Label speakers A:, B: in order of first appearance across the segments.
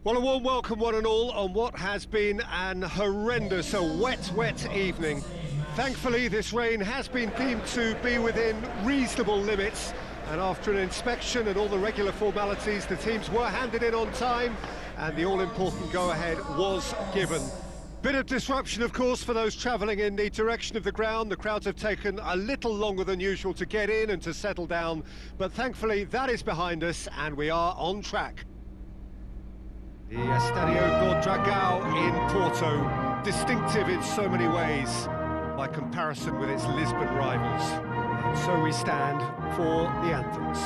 A: Well, a warm welcome, one and all, on what has been an horrendous, wet evening. Thankfully, this rain has been deemed to be within reasonable limits, and after an inspection and all the regular formalities, the teams were handed in on time, and the all-important go-ahead was given. Bit of disruption, of course, for those travelling in the direction of the ground. The crowds have taken a little longer than usual to get in and to settle down, but thankfully that is behind us, and we are on track. The Estadio do Dragão in Porto, distinctive in so many ways by comparison with its Lisbon rivals. And so we stand for the anthems.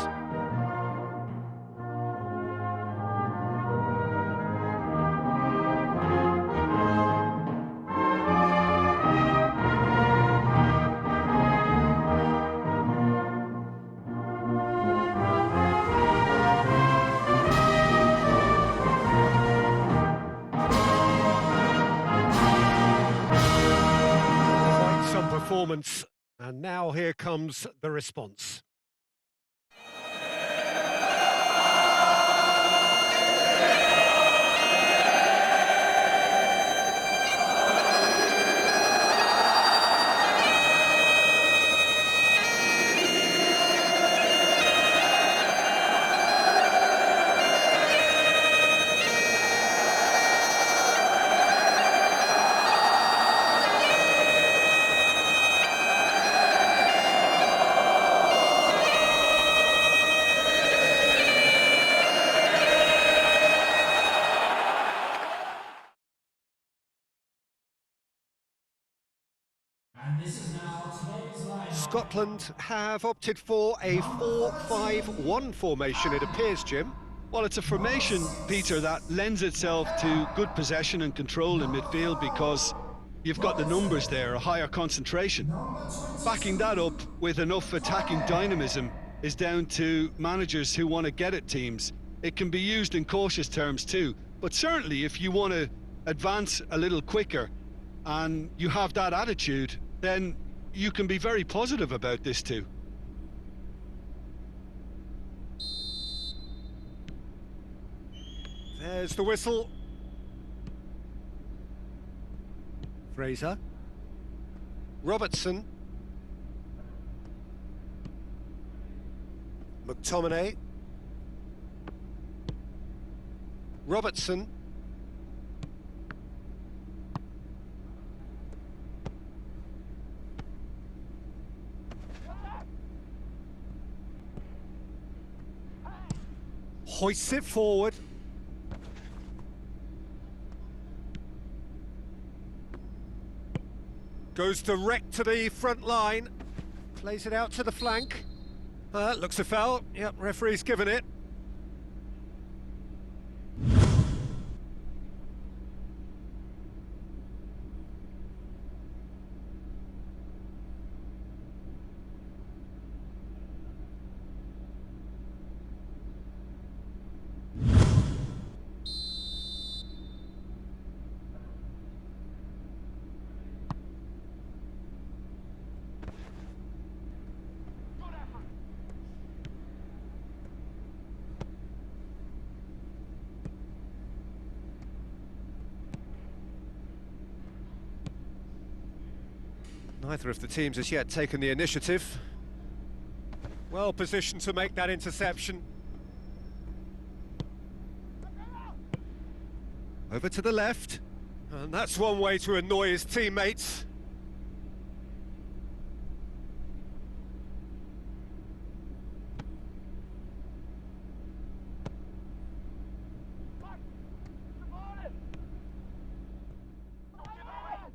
A: Performance, and now here comes the response. Scotland have opted for a 4-5-1 formation, it appears, Jim.
B: Well, it's a formation, Peter, that lends itself to good possession and control in midfield because you've got the numbers there, a higher concentration. Backing that up with enough attacking dynamism is down to managers who want to get at teams. It can be used in cautious terms too, but certainly if you want to advance a little quicker and you have that attitude, then you can be very positive about this too.
A: There's the whistle. Fraser. Robertson. McTominay. Robertson. Hoists it forward. Goes direct to the front line. Plays it out to the flank. Looks a foul. Yep, referee's given it. Neither of the teams has yet taken the initiative. Well positioned to make that interception. Over to the left. And that's one way to annoy his teammates.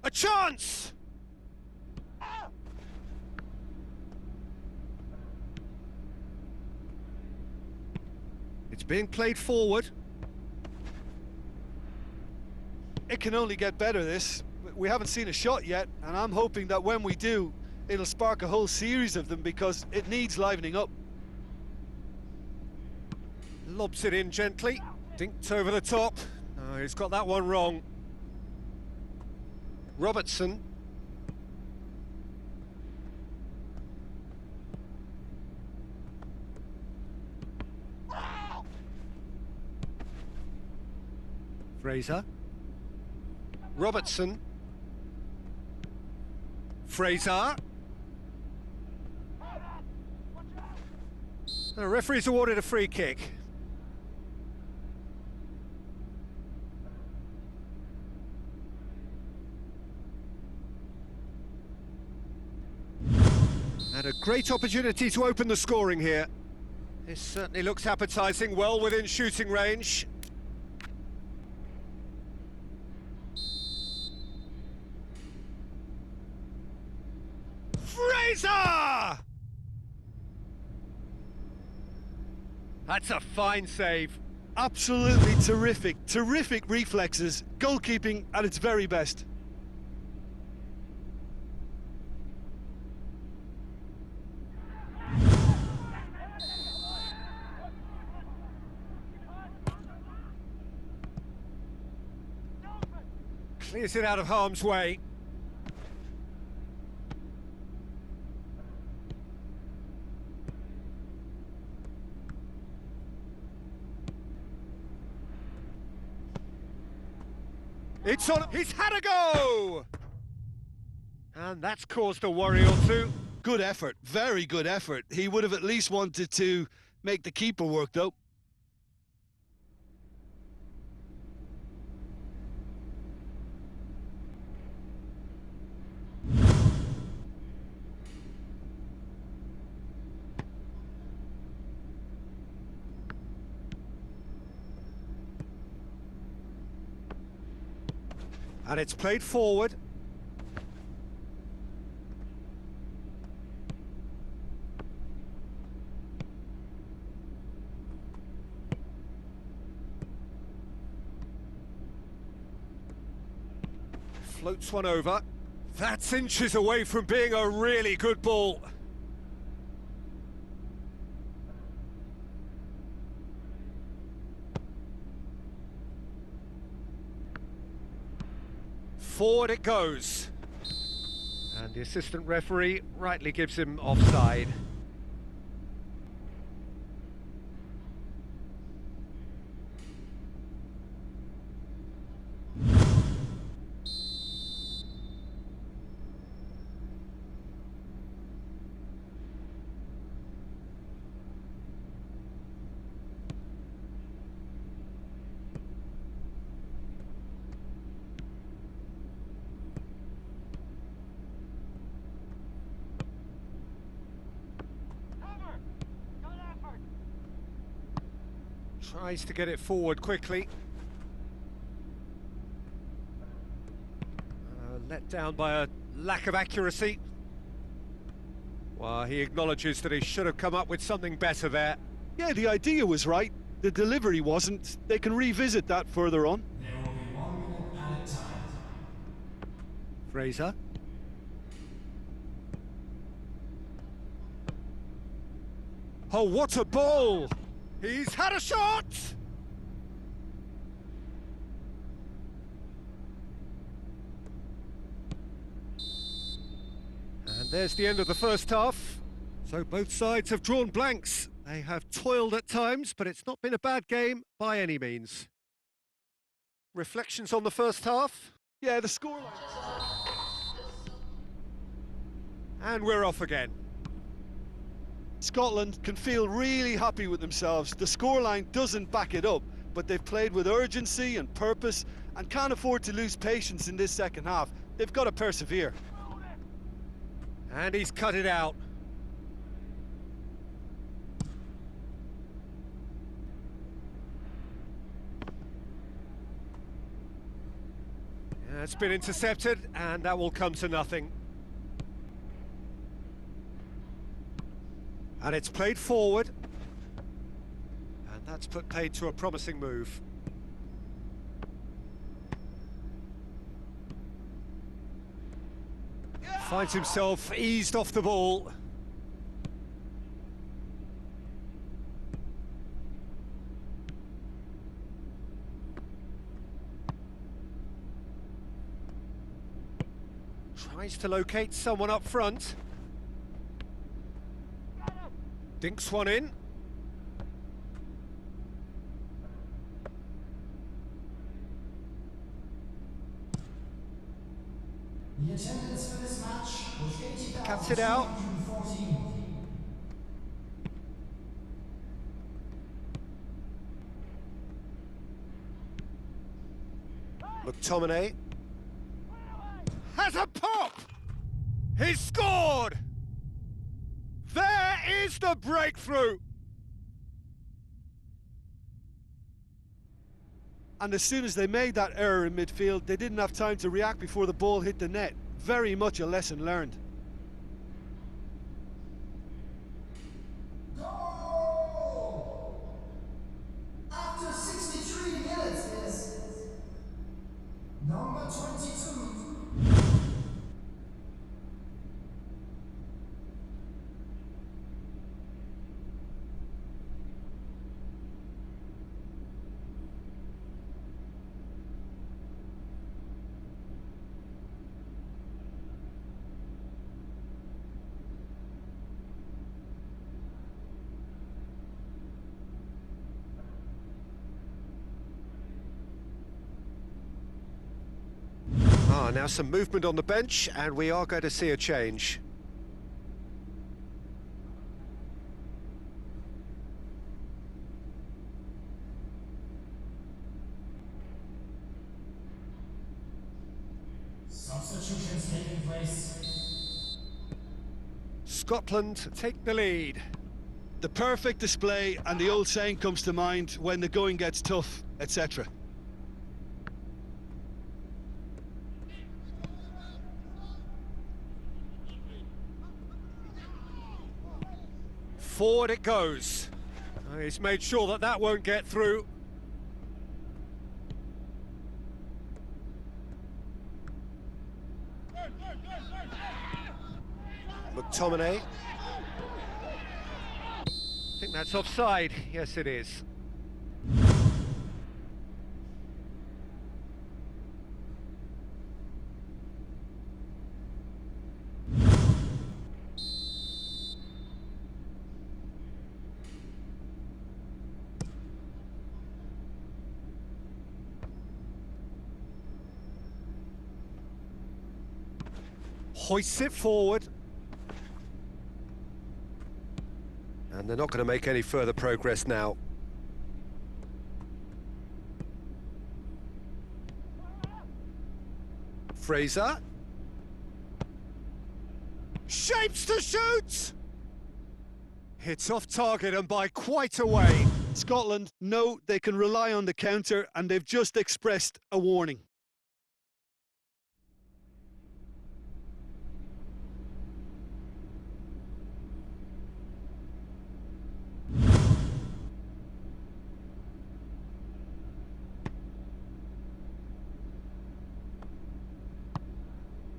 A: A chance! It's being played forward.
B: It can only get better, this. We haven't seen a shot yet, and I'm hoping that when we do, it'll spark a whole series of them because it needs livening up.
A: Lobs it in gently. Dinked over the top. Oh, he's got that one wrong. Robertson. Fraser. Robertson. Fraser. The referee's awarded a free kick. And a great opportunity to open the scoring here. This certainly looks appetising, well within shooting range. Fraser! That's a fine save.
B: Absolutely terrific. Terrific reflexes. Goalkeeping at its very best.
A: Clears it out of harm's way. It's on. He's had a go! And that's caused a worry or two.
B: Good effort. Very good effort. He would have at least wanted to make the keeper work, though.
A: And it's played forward. Floats one over. That's inches away from being a really good ball. Forward it goes. And the assistant referee rightly gives him offside. Tries to get it forward quickly. Let down by a lack of accuracy. Well, he acknowledges that he should have come up with something better there.
B: Yeah, the idea was right. The delivery wasn't. They can revisit that further on.
C: There will be 1 minute at a time.
A: Fraser. Oh, what a ball! He's had a shot! And there's the end of the first half. So both sides have drawn blanks. They have toiled at times, but it's not been a bad game by any means. Reflections on the first half?
B: Yeah, the scoreline.
A: And we're off again.
B: Scotland can feel really happy with themselves. The scoreline doesn't back it up, but they've played with urgency and purpose and can't afford to lose patience in this second half. They've got to persevere.
A: And he's cut it out. Yeah, it's been intercepted, and that will come to nothing. And it's played forward. And that's put paid to a promising move. Finds himself eased off the ball. Tries to locate someone up front. Dinks one in.
C: The attendance for this match was 80,214.
A: Cuts it out. McTominay has a pop! He's scored! There is the breakthrough!
B: And as soon as they made that error in midfield, they didn't have time to react before the ball hit the net. Very much a lesson learned.
C: Goal! After 63 minutes is number 22.
A: Now some movement on the bench, and we are going to see a change.
C: Substitutions taking place.
A: Scotland take the lead.
B: The perfect display, and the old saying comes to mind: when the going gets tough, etc.
A: Forward it goes. He's made sure that that won't get through. McTominay. I think that's offside. Yes, it is. Hoists it forward. And they're not going to make any further progress now. Fraser. Shapes to shoot! Hits off target and by quite a way.
B: Scotland know they can rely on the counter, and they've just expressed a warning.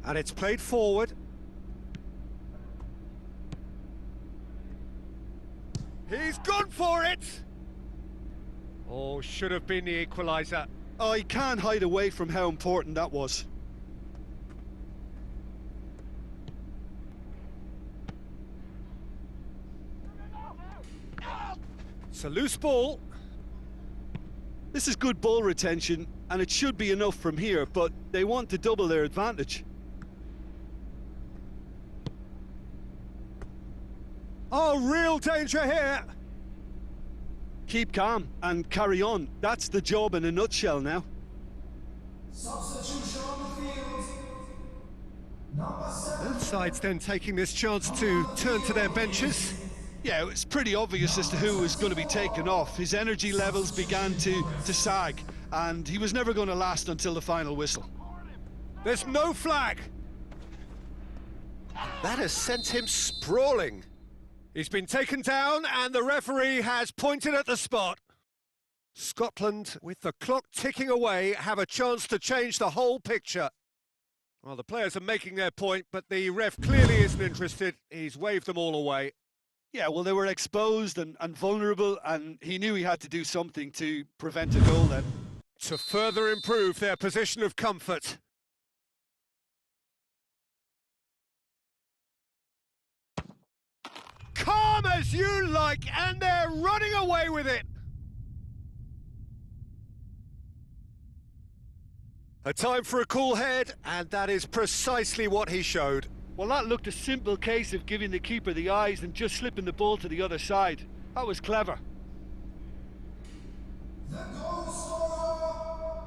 A: And it's played forward. He's gone for it! Oh, should have been the equaliser.
B: Oh, he can't hide away from how important that was.
A: It's a loose ball.
B: This is good ball retention, and it should be enough from here, but they want to double their advantage.
A: Oh, real danger here.
B: Keep calm and carry on. That's the job in a nutshell now.
C: Substitution on the field. Number 7.
A: Both sides then taking this chance to turn to their benches.
B: Yeah, it's pretty obvious as to who was going to be taken off. His energy levels began to sag, and he was never going to last until the final whistle.
A: There's no flag. That has sent him sprawling. He's been taken down and the referee has pointed at the spot. Scotland, with the clock ticking away, have a chance to change the whole picture. Well, the players are making their point, but the ref clearly isn't interested. He's waved them all away.
B: Yeah, well, they were exposed and vulnerable, and he knew he had to do something to prevent a goal then.
A: To further improve their position of comfort. Calm as you like, and they're running away with it. A time for a cool head, and that is precisely what he showed.
B: Well, that looked a simple case of giving the keeper the eyes and just slipping the ball to the other side. That was clever.
C: The goal scorer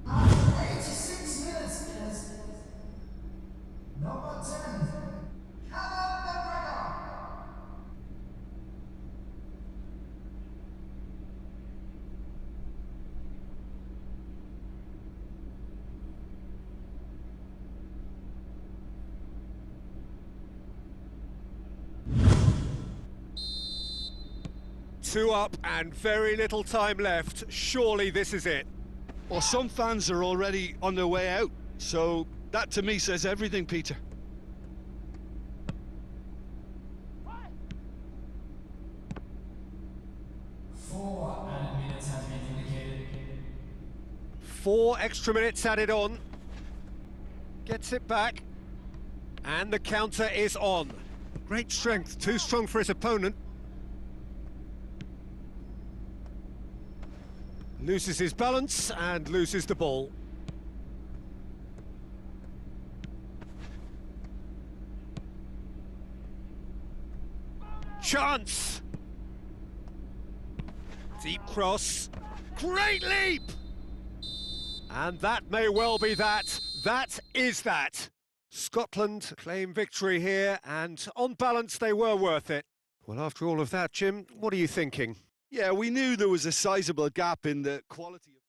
C: after 86 minutes is number 10, Hampden.
A: 2 up and very little time left. Surely this is it.
B: Well, some fans are already on their way out, so that to me says everything, Peter.
C: Four added minutes have been indicated.
A: 4 extra minutes added on. Gets it back. And the counter is on. Great strength, too strong for his opponent. Loses his balance and loses the ball. Chance! Deep cross. Great leap! And that may well be that. That is that. Scotland claim victory here, and on balance they were worth it. Well, after all of that, Jim, what are you thinking?
B: Yeah, we knew there was a sizable gap in the quality of